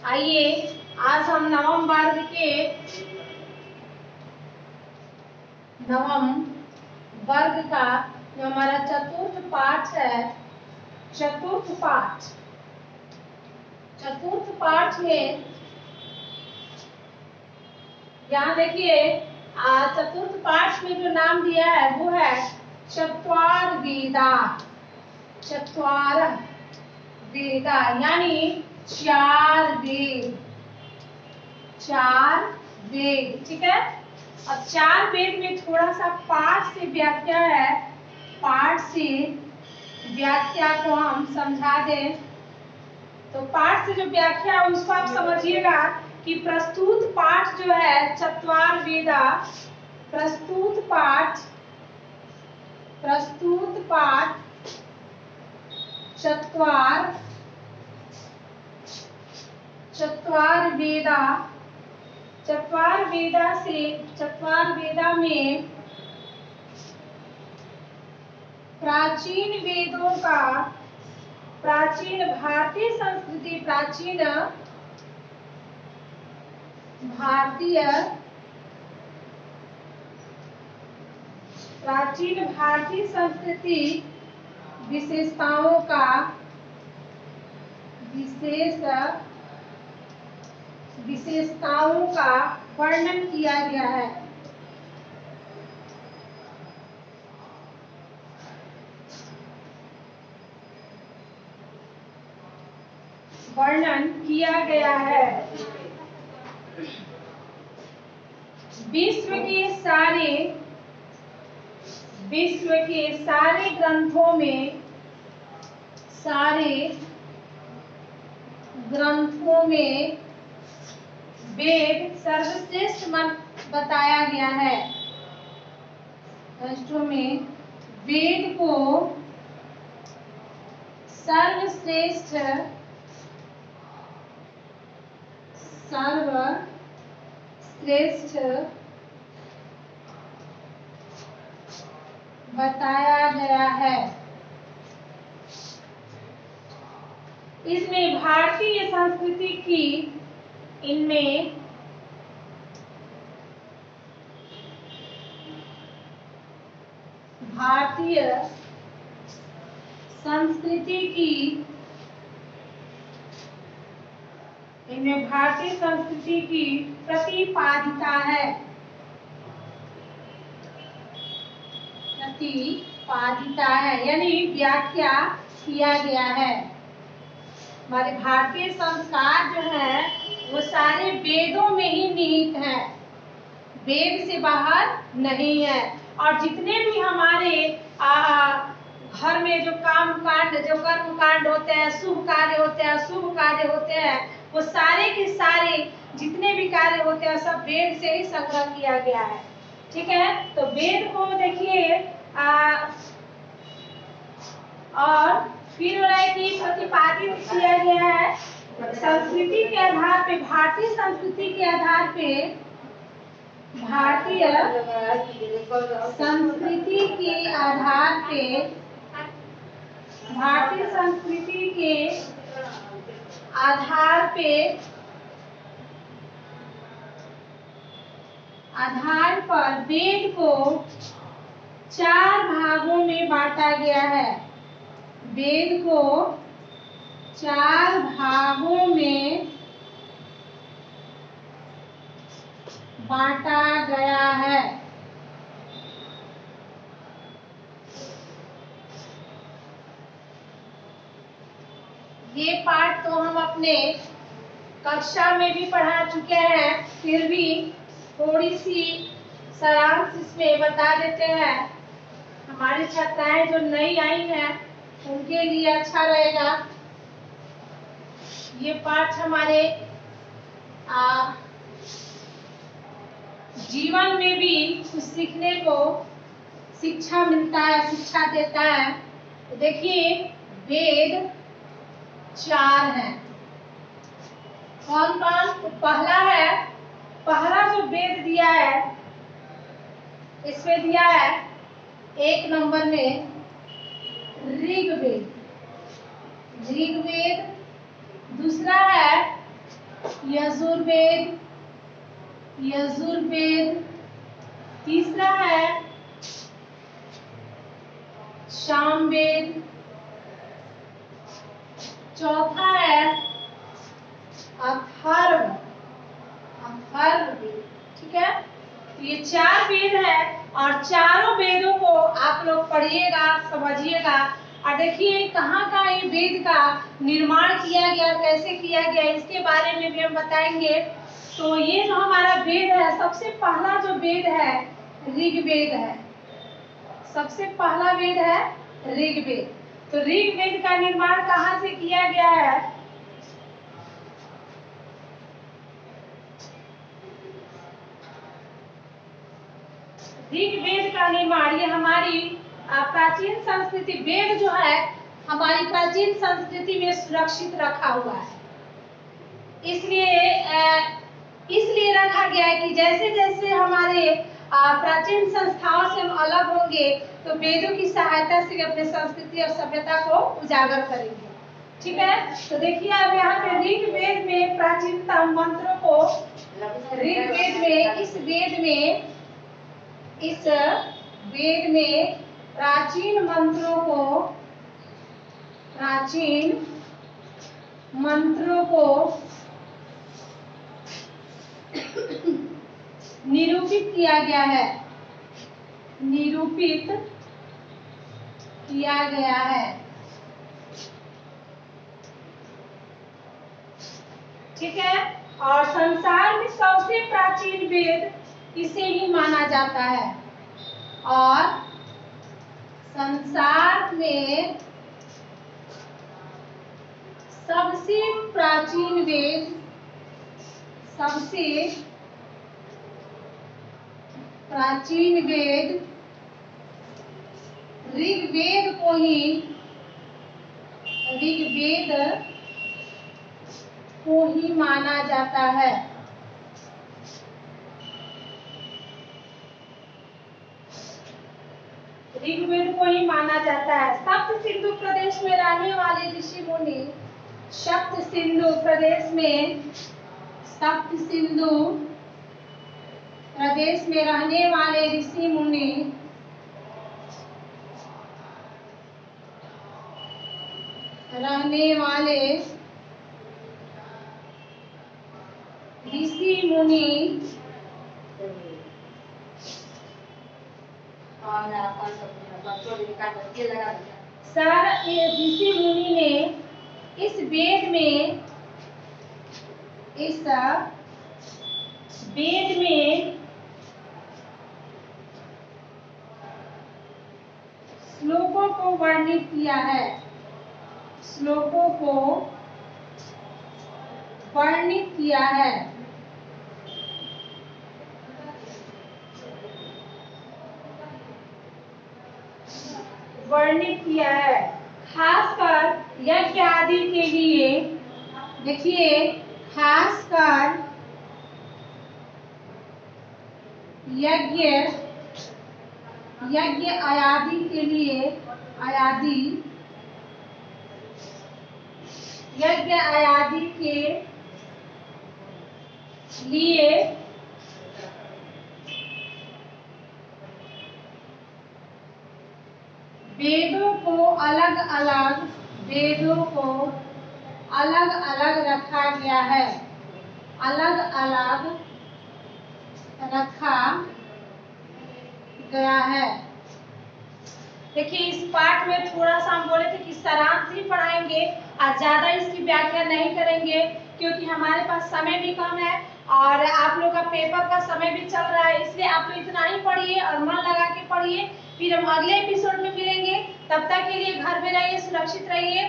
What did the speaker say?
आइए आज हम नवम वर्ग के नवम वर्ग का जो हमारा चतुर्थ पाठ है, चतुर्थ पाठ में यहाँ देखिए चतुर्थ पाठ में जो नाम दिया है वो है चत्वारवेदा। चत्वार वेदा यानी चार वेद, चार वेद। ठीक है, अब चार वेद में थोड़ा सा पाठ से व्याख्या है, पाठ से व्याख्या को हम समझा दें। तो पाठ से जो व्याख्या है उसको आप समझिएगा कि प्रस्तुत पाठ जो है चत्वारवेदा, प्रस्तुत पाठ चत्वारवेदा, चत्वारवेदा में प्राचीन वेदों का, प्राचीन भारतीय संस्कृति, प्राचीन भारतीय संस्कृति विशेषताओं का वर्णन किया गया है। विश्व के सारे ग्रंथों में वेद सर्वश्रेष्ठ बताया गया है। शास्त्रों में वेद को सर्वश्रेष्ठ बताया गया है। इसमें भारतीय संस्कृति की, इनमें भारतीय संस्कृति की प्रतिपादिता है, यानी व्याख्या किया गया है। हमारे भारतीय संस्कार जो है वो सारे वेदों में ही निहित है, वेद से बाहर नहीं है। और जितने भी हमारे घर में जो कर्म कांड होते हैं, शुभ कार्य होते हैं, अशुभ कार्य होते हैं, वो सारे के सारे जितने भी कार्य होते हैं सब वेद से ही संग्रह किया गया है। ठीक है, तो वेद को देखिए और फिर प्रतिपादित किया गया है संस्कृति के आधार पे, भारतीय संस्कृति के आधार पे, भारतीय संस्कृति के आधार पर वेद को चार भागों में बांटा गया है। वेद को चार भागों में बांटा गया है। ये पाठ तो हम अपने कक्षा में भी पढ़ा चुके हैं, फिर भी थोड़ी सी सारांश इसमें बता देते हैं। हमारी छात्राएं जो नई आई हैं उनके लिए अच्छा रहेगा। ये पाठ हमारे जीवन में भी कुछ सीखने को शिक्षा मिलता है, शिक्षा देता है। तो देखिए वेद चार हैं। कौन कौन? तो पहला जो वेद दिया है, इसमें दिया है 1 नंबर में ऋग्वेद। दूसरा है यजुर्वेद, यजुर्वेद। तीसरा है सामवेद। चौथा है अथर्व, अथर्ववेद। ठीक है, तो ये 4 वेद है और चारों वेदों को आप लोग पढ़िएगा, समझिएगा। और देखिए कहाँ का ये वेद का निर्माण किया गया, कैसे किया गया, इसके बारे में भी हम बताएंगे। तो ये जो हमारा वेद है, सबसे पहला जो वेद है ऋग्वेद है। सबसे पहला वेद है ऋग्वेद। तो ऋग्वेद का निर्माण कहाँ से किया गया है? ऋग्वेद का निर्माण, ये हमारी प्राचीन संस्कृति, वेद जो है हमारी प्राचीन संस्कृति में सुरक्षित रखा हुआ है। इसलिए रखा गया है कि जैसे जैसे हमारे प्राचीन संस्थाओं से हम अलग होंगे तो वेदों की सहायता से अपने संस्कृति और सभ्यता को उजागर करेंगे। ठीक है, तो देखिए अब यहाँ पे ऋग्वेद में प्राचीनतम मंत्रों को, ऋग्वेद में इस वेद में प्राचीन मंत्रों को निरूपित किया गया है, निरूपित किया गया है। ठीक है, और संसार में सबसे प्राचीन वेद इसे ही माना जाता है। और संसार में सबसे प्राचीन वेद, सबसे प्राचीन वेद ऋग्वेद को ही माना जाता है। ऋग्वेद को ही माना जाता है। सप्त सिंधु प्रदेश में रहने वाले ऋषि मुनि, सप्त सिंधु प्रदेश में रहने वाले ऋषि मुनि ऋषि मुनि ने इस वेद में श्लोकों को वर्णित किया है, श्लोकों को वर्णित किया है। खासकर यज्ञ आदि के लिए, देखिए खासकर यज्ञ आदि के लिए, यज्ञ आदि के लिए वेदों को अलग अलग रखा गया है, अलग अलग रखा गया है। देखिए इस पाठ में थोड़ा सा हम बोले थे कि सारांश ही पढ़ाएंगे और ज्यादा इसकी व्याख्या नहीं करेंगे, क्योंकि हमारे पास समय भी कम है और आप लोग का पेपर का समय भी चल रहा है। इसलिए आप लोग इतना ही पढ़िए और मन लगा के पढ़िए। फिर हम अगले एपिसोड में मिलेंगे, तब तक के लिए घर में रहिए, सुरक्षित रहिए।